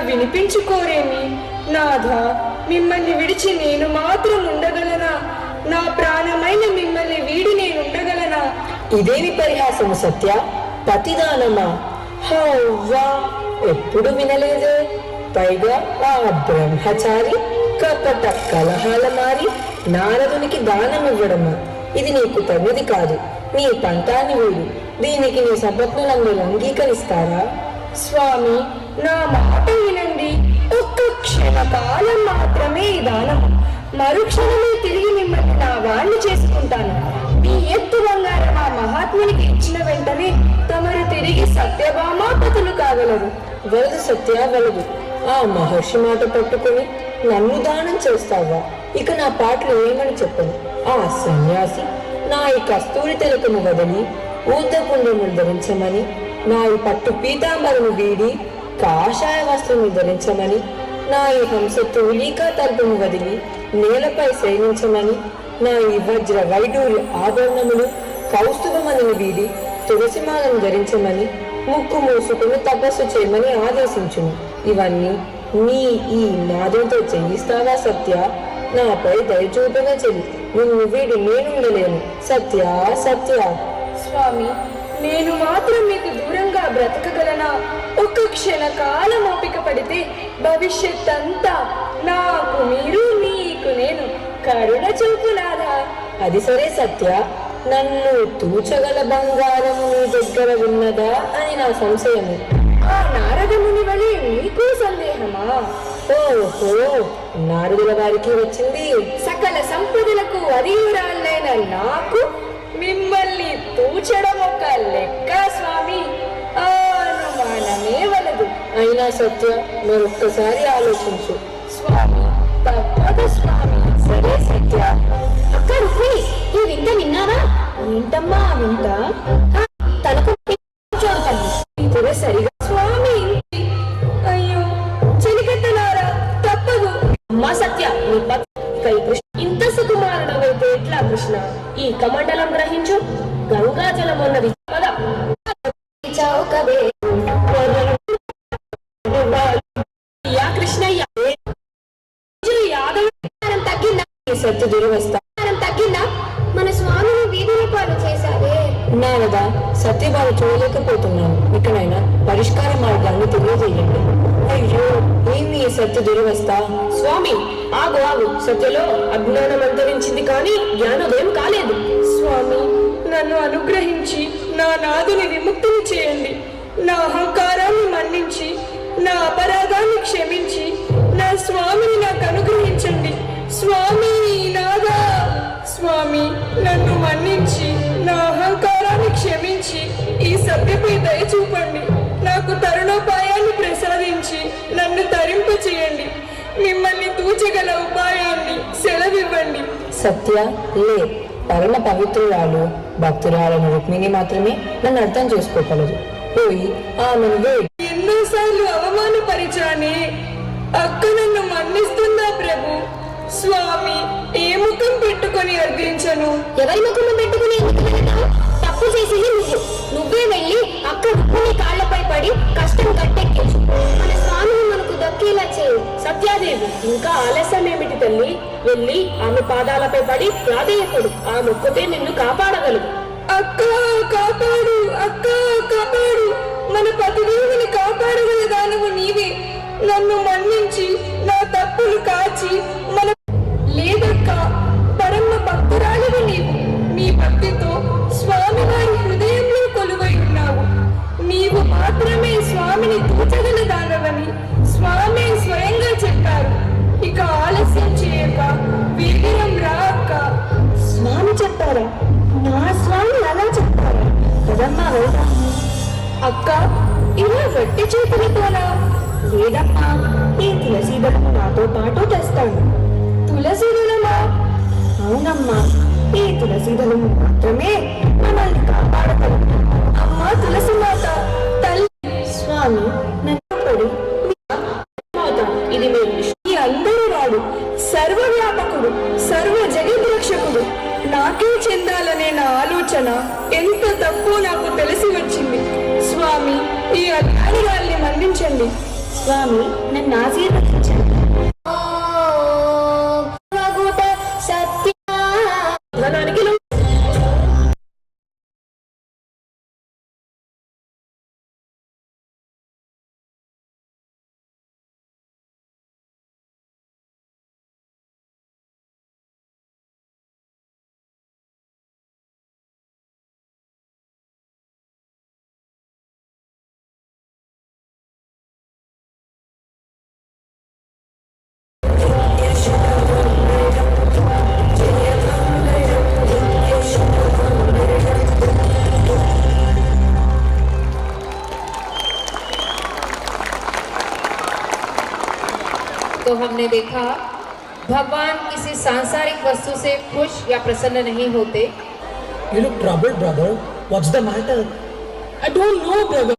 వినిపించుకోరేమి నాథ. మిమ్మల్ని విడిచి నేను మాత్రం ఉండగలనా? నా ప్రాణమైన మిమ్మల్ని వీడి నేను ఉండగలనా? ఇదేమి పరిహాసము సత్య? పతిదానమా? హవ్వా, ఎప్పుడు వినలేదే. పైగా ఆ బ్రహ్మచారి కపట కలహాల మారి నారదునికి దానం ఇవ్వడమా? ఇది నీకు తగినది కాదు. నీ పంతాన్ని వీడు. దీనికి నీ సపత్నులందరూ అంగీకరిస్తారా? స్వామి, నా మాట వినండి. ఒక్క క్షణకాలం మాత్రమే ఈ దానం. మరుక్షణమే తిరిగి మిమ్మల్ని నా వాణ్ణి చేసుకుంటాను. మీ ఎత్తు బంగారం ఆ మహాత్మునికి ఇచ్చిన వెంటనే తమరు తిరిగి సత్యభామాపతులు కాగలరు. వలదు సత్య, వలదు. ఆ మహర్షి మాట పట్టుకుని నన్ను దానం చేస్తావా? ఇక నా పాటలు ఏమని చెప్పను. ఆ సన్యాసి నా ఈ కస్తూరి తెలకను వదిలి ఊర్ధపుండను ధరించమని, నా ఈ పట్టు పీతాంబరను వీడి కాషాయ వస్త్రము ధరించమని, నా ఈ హంస తూలికా తలుపును వదిలి నేలపై శయనించమని, నా ఈ వజ్ర వైడూర్య ఆభరణములు కౌస్తుభమని వీడి తులసిమాలను ధరించమని, ముక్కు మూసుకుని తపస్సు చేయమని ఆదేశించును. ఇవన్నీ నీ ఈ నాదంతో చేయిస్తావా సత్య? నాపై దయచూపగా చెల్లి. నిన్ను వీడి నేనుండలేను. సత్య, సత్య. స్వామి, నేను మాత్రం మీకు దూరంగా బ్రతకగలనా? ఒక్క క్షణకాలం ఓపిక పడితే భవిష్యత్ అంతా నాకు మీరు, నీకు నేను. కరుణ చూపునాదా? అది సరే సత్య. నన్ను తూచగల బంగారము నీ దగ్గర ఉన్నదా అని నా సంశయము. ఆ నారదముని వలె నీకు సందేహమా? ఓహో, నారదుల వారికి వచ్చింది. సకల సంపదలకు అధియురాలైన నాకు మిమ్మల్ని తూచడం ఒక లెక్క స్వామి. అనుమానమే వలదు. అయినా సత్య, మరొక్కసారి ఆలోచించు. స్వామి, తప్పదు స్వామి. సరే సత్య. అక్క రుక్మిణి, ఈ వింత విన్నావా? ఏంటమ్మా వింట? తనకు చూడు తల్లి. ఇదే సరిగా స్వామి. అయ్యో చెలికత్తలారా, తప్పదు. అమ్మా సత్య, నీ పత్రిక కృష్ణ ఇంత సుకుమారుడవైతే ఎట్లా కృష్ణ? ఈ కమండలం గ్రహించు. గంగాజలం ఉన్నది పద. కృష్ణయ్య, యాదవ తగ్గిందా? సత్య దురవస్థ తగ్గిందా? మన స్వామిని వీధి రూపాలు చేశారే. నారద, సత్యబాబు చూడలేకపోతున్నాను. ఇకనైనా పరిష్కార మార్గాన్ని తెలియజేయండి. అయ్యో, ఏమి ఈ సత్య దురవస్థ? స్వామి, ఆగు ఆగు. సత్యలో అజ్ఞానం అంతరించింది కానీ జ్ఞానోదయం కాలేదు. స్వామి, నన్ను అనుగ్రహించి నా నాదుని విముక్తిని చేయండి. నా అహంకారాన్ని మన్నించి నా అపరాధాన్ని క్షమించి నా స్వామిని నాకు అనుగ్రహించండి. స్వామి నాదా, స్వామి నన్ను మన్నించి నా అహంకారాన్ని క్షమించి ఈ సభ్యపై దయ చూపండి. నాకు తరుణోపాయాన్ని ప్రసాదించి నన్ను తరింప చేయండి. మిమ్మల్ని తూచగల ఉపాయాన్ని సెలవివ్వండి. సత్య, లే. పరమ పవిత్రురాలు భక్తురాలను రుక్మిణి మాత్రమే నన్ను అర్థం చేసుకోగలదు. పోయి ఆమెను వేడి. ఎన్నోసార్లు అవమానపరిచానే. అక్క నన్ను మన్నిస్తుందా ప్రభు? స్వామి, ఏ ముఖం పెట్టుకొని అర్థించను? ఎవరి ముఖము పెట్టుకుని ఎందుకు వెళ్తావు? తప్పు చేసింది నువ్వు. నువ్వే వెళ్ళి అక్క రుక్మిణి కాళ్లపై పడి కష్టం గట్టెక్కించు. మన స్వామిని మనకు దక్కేలా చేయు. సత్యాదేవి, ఇంకా ఆలస్యం ఏమిటి తల్లి? వెళ్ళి ఆమె పాదాలపై పడి ప్రాధేయపడు. ఆ మొక్కతే నిన్ను కాపాడగలదు. అక్క కాపాడు, అక్క కాపాడు. మన పతిదేవుని కాపాడగల దానవు నీవే. నన్ను మన్నించి నా తప్పులు కాచి మన లేదక్క, పరమ భక్తురాలివి నీవు. నీ భక్తితో స్వామి వారి హృదయంలో కొలువై ఉన్నావు. నీవు మాత్రమే స్వామిని తూచగల దానవని స్వామి స్వయంగా చెప్పారు. ఇక ఆలస్యం చేయక వీరం రా అక్క. స్వామి చెప్పారా? నా స్వామి అలా చెప్పారా? కదమ్మా వెళ్దాం. అక్క, ఇలా వెట్టి చేతులతోనా? లేదమ్మా, ఈ తులసీదళము నాతో పాటు తెస్తాను. తులసిదళమా? అవునమ్మా, ఈ తులసీదళము మాత్రమే మనల్ని కాపాడగలదు. అమ్మా తులసి మాత తల్లి. స్వామి నన్ను పడి ఇది మీరు ఈ అందరూ రాడు, సర్వవ్యాపకుడు, సర్వ జగద్రక్షకుడు. నాకే చెందాలనే నా ఆలోచన ఎంత తప్పు నాకు తెలిసి వచ్చింది. స్వామి, ఈ అజ్ఞానురాల్ని మన్నించండి. స్వామి నన్ను ఆశీర్వదించారు. ధనానికి तो हमने देखा भगवान किसी सांसारिक वस्तु से खुश या प्रसन्न नहीं होते. You look troubled, brother. What's the matter? I don't know, brother.